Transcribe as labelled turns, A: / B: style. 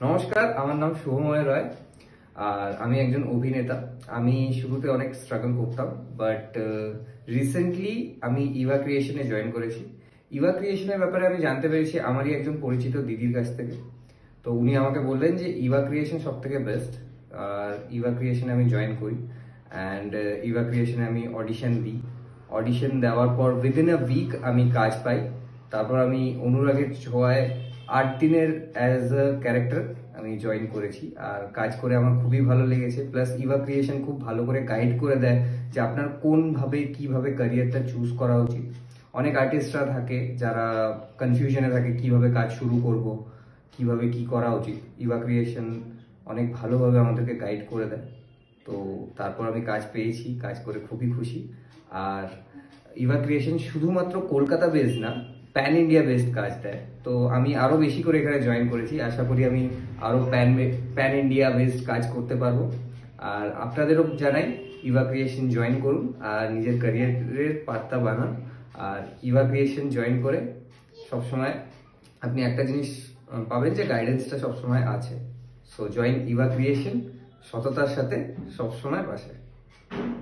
A: নমস্কার, আমার নাম শুভময় রায়। আর আমি একজন অভিনেতা। আমি শুরুতে অনেক স্ট্রাগল করতাম, বাট রিসেন্টলি আমি ইভা ক্রিয়েশনে জয়েন করেছি। ইভা ক্রিয়েশনের ব্যাপারে আমি জানতে পেরেছি আমারই একজন পরিচিত দিদির কাছ থেকে। তো উনি আমাকে বললেন যে ইভা ক্রিয়েশন সব থেকে বেস্ট। আর ইভা ক্রিয়েশনে আমি জয়েন করি অ্যান্ড ইভা ক্রিয়েশনে আমি অডিশন দিই। অডিশন দেওয়ার পর উইদিন আ উইক আমি কাজ পাই। তারপর আমি অনুরাগের ছোঁয়ায় 8 দিনের অ্যাজ আ ক্যারেক্টার আমি জয়েন করেছি। আর কাজ করে আমার খুবই ভালো লেগেছে। প্লাস ইভা ক্রিয়েশন খুব ভালো করে গাইড করে দেয় যে আপনার কোনভাবে কিভাবে ক্যারিয়ারটা চুজ করা উচিত। অনেক আর্টিস্টরা থাকে যারা কনফিউশনে থাকে কিভাবে কাজ শুরু করব, কিভাবে কি করা উচিত। ইভা ক্রিয়েশন অনেক ভালোভাবে আমাদেরকে গাইড করে দেয়। তো তারপর আমি কাজ পেয়েছি, কাজ করে খুবই খুশি। আর ইভা ক্রিয়েশন শুধুমাত্র কলকাতা বেসড না, প্যান ইন্ডিয়া বেসড কাজ দেয়। তো আমি আরো বেশি করে এখানে জয়েন করেছি, আশা করি আমি আরো প্যান ইন্ডিয়া বেসড কাজ করতে পারবো। আর আপনাদেরও জানাই, ইভা ক্রিয়েশন জয়েন করুন আর নিজের ক্যারিয়ারের পাত্তা বানান। আর ইভা ক্রিয়েশন জয়েন করে সবসময় আপনি একটা জিনিস পাবেন যে গাইডেন্সটা সবসময় আছে। সো জয়েন ইভা ক্রিয়েশন, সততার সাথে সবসময় পাশে।